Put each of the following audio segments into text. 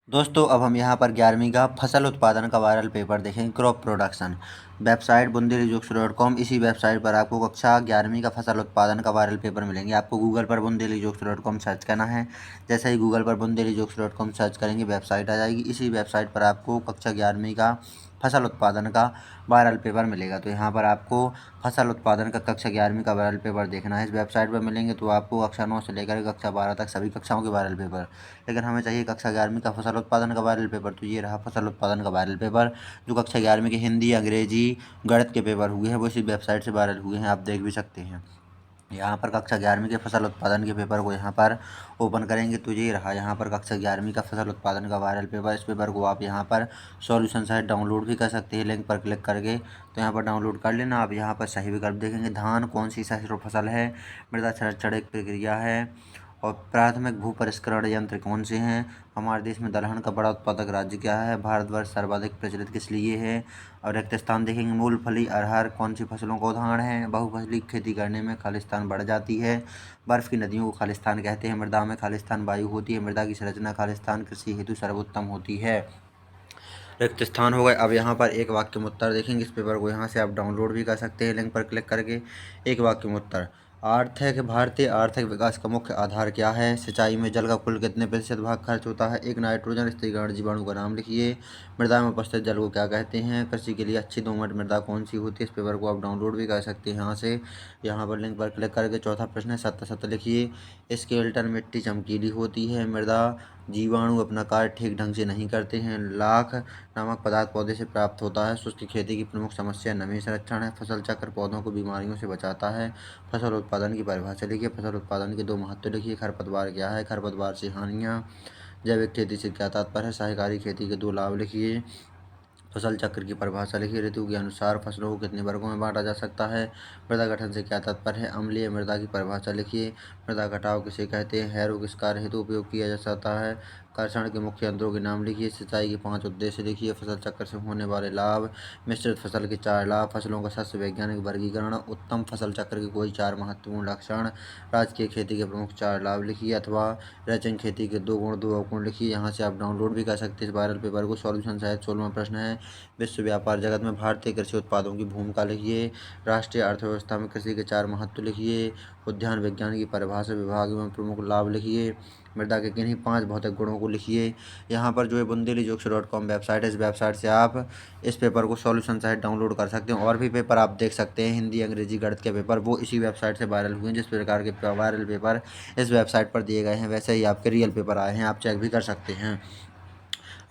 दोस्तों अब हम यहाँ पर 11वीं का फसल उत्पादन का वायरल पेपर देखेंगे। Crop production website bundelijokes.com। इसी वेबसाइट पर आपको कक्षा 11वीं का फसल उत्पादन का वायरल पेपर मिलेंगे। आपको गूगल पर bundelijokes.com सर्च करना है। जैसे ही गूगल पर bundelijokes.com सर्च करेंगे वेबसाइट आ जाएगी। इसी वेबसाइट पर आपको कक्षा 11वीं का फसल उत्पादन का वायरल पेपर मिलेगा। तो यहाँ पर आपको फसल उत्पादन का कक्षा 11वीं का वायरल पेपर देखना है। इस वेबसाइट पर मिलेंगे तो आपको कक्षा 9 से लेकर कक्षा 12 तक सभी कक्षाओं के वायरल पेपर, लेकिन हमें चाहिए कक्षा 11वीं का फसल उत्पादन का वायरल पेपर। तो ये रहा फसल उत्पादन का वायरल पेपर। जो कक्षा 11वीं के हिंदी, अंग्रेजी, गणित के पेपर हुए हैं वो इसी वेबसाइट से वायरल हुए हैं, आप देख भी सकते हैं। यहाँ पर कक्षा 11वीं के फसल उत्पादन के पेपर को यहाँ पर ओपन करेंगे तो ये रहा यहाँ पर कक्षा 11वीं का फसल उत्पादन का वायरल पेपर। इस पेपर को आप यहाँ पर सॉल्यूशन सहित डाउनलोड भी कर सकते हैं लिंक पर क्लिक करके। तो यहाँ पर डाउनलोड कर लेना। आप यहाँ पर सही विकल्प देखेंगे, धान कौन सी फसल है, मृदा क्षरण प्रक्रिया है, और प्राथमिक भू परिष्करण यंत्र कौन से हैं, हमारे देश में दलहन का बड़ा उत्पादक राज्य क्या है, भारतवर्ष सर्वाधिक प्रचलित किस लिए है, और रिक्त स्थान देखेंगे, मूंगफली अरहर कौन सी फसलों का उदाहरण है, बहुफसली खेती करने में खालिस्तान बढ़ जाती है, बर्फ की नदियों को खालिस्तान कहते हैं, मृदा में खालिस्तान वायु होती है, मृदा की संरचना खालिस्तान कृषि हेतु सर्वोत्तम होती है। रिक्त स्थान हो गए। अब यहाँ पर एक वाक्य में उत्तर देखेंगे। इस पेपर को यहाँ से आप डाउनलोड भी कर सकते हैं लिंक पर क्लिक करके। एक वाक्य में उत्तर, भारतीय आर्थिक विकास का मुख्य आधार क्या है, सिंचाई में जल का कुल कितने प्रतिशत भाग खर्च होता है, एक नाइट्रोजन स्थिरीकरण जीवाणु का नाम लिखिए, मृदा में उपस्थित जल को क्या कहते हैं, कृषि के लिए अच्छी दोमट मृदा कौन सी होती है। इस पेपर को आप डाउनलोड भी कर सकते हैं यहाँ से। यहाँ पर लिंक पर क्लिक करके चौथा प्रश्न है, सत्य सत्य लिखिए। स्केलेटन मिट्टी चमकीली होती है, मृदा जीवाणु अपना कार्य ठीक ढंग से नहीं करते हैं, लाख नामक पदार्थ पौधे से प्राप्त होता है, शुष्क खेती की प्रमुख समस्या नमी संरक्षण है, फसल चक्र पौधों को बीमारियों से बचाता है, फसल उत्पादन की परिभाषा लिखिए, फसल उत्पादन के दो महत्व लिखिए, खरपतवार क्या है, खरपतवार से हानियाँ, जैविक खेती से क्या तात्पर्य है, सहकारी खेती के दो लाभ लिखिए, फसल चक्र की परिभाषा लिखिए, ऋतु के अनुसार फसलों को कितने वर्गों में बांटा जा सकता है, मृदा गठन से क्या तात्पर्य है, अम्लीय मृदा की परिभाषा लिखिए, मृदा घटाव किसे कहते हैं, हैरो किस कार्य हेतु उपयोग किया जा सकता है, कर्षण के मुख्य यंत्रों के नाम लिखिए, सिंचाई के 5 उद्देश्य लिखिए, फसल चक्र से होने वाले लाभ, मिश्रित फसल के 4 लाभ, फसलों का शस्य वैज्ञानिक वर्गीकरण, उत्तम फसल चक्र के कोई 4 महत्वपूर्ण लक्षण, राजकीय खेती के प्रमुख 4 लाभ लिखिए, अथवा रैचिंग खेती के 2 गुण 2 अवगुण लिखिए। यहाँ से आप डाउनलोड भी कर सकते हैं इस वायरल पेपर को। सॉल्यूशन सहित 16वां प्रश्न है, विश्व व्यापार जगत में भारतीय कृषि उत्पादों की भूमिका लिखिए, राष्ट्रीय अर्थव्यवस्था में कृषि के 4 महत्व लिखिए, उद्यान विज्ञान की परिभाषा, विभाग में प्रमुख लाभ लिखिए, मृदा के किन्हीं 5 भौतिक गुणों को लिखिए। यहाँ पर जो है bundelijokes.com वेबसाइट है, इस वेबसाइट से आप इस पेपर को सॉल्यूशन सहित डाउनलोड कर सकते हैं। और भी पेपर आप देख सकते हैं, हिंदी, अंग्रेजी, गणित के पेपर, वो इसी वेबसाइट से वायरल हुए हैं। जिस प्रकार के वायरल पेपर इस वेबसाइट पर दिए गए हैं वैसे ही आपके रियल पेपर आए हैं, आप चेक भी कर सकते हैं।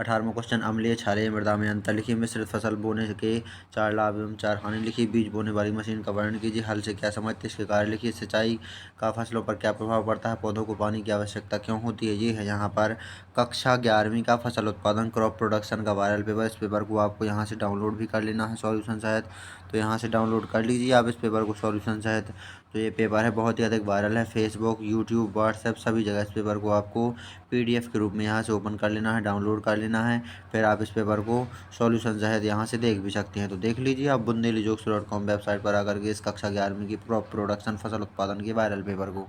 18वां क्वेश्चन, अम्लीय क्षारीय मृदा में अंतर लिखिए, मिश्रित फसल बोने के 4 लाभ एवं 4 हानि लिखिए, बीज बोने वाली मशीन का वर्णन कीजिए, हल से क्या समझते इसके कार्य लिखिए, सिंचाई का फसलों पर क्या प्रभाव पड़ता है, पौधों को पानी की आवश्यकता क्यों होती है। ये है यहाँ पर कक्षा 11वीं का फसल उत्पादन क्रॉप प्रोडक्शन का वायरल पेपर। इस पेपर को आपको यहाँ से डाउनलोड भी कर लेना है सॉल्यूशन सहित। तो यहाँ से डाउनलोड कर लीजिए आप इस पेपर को सॉल्यूशन सहित। तो ये पेपर है बहुत ही अधिक वायरल है, फेसबुक, यूट्यूब, व्हाट्सएप सभी जगह इस पेपर को आपको PDF के रूप में यहाँ से ओपन कर लेना है, डाउनलोड कर लेना है। फिर आप इस पेपर को सॉल्यूशन सहित यहाँ से देख भी सकते हैं। तो देख लीजिए आप bundelijokes.com वेबसाइट पर आकर के इस कक्षा 11वीं की प्रोडक्शन फसल उत्पादन के वायरल पेपर को।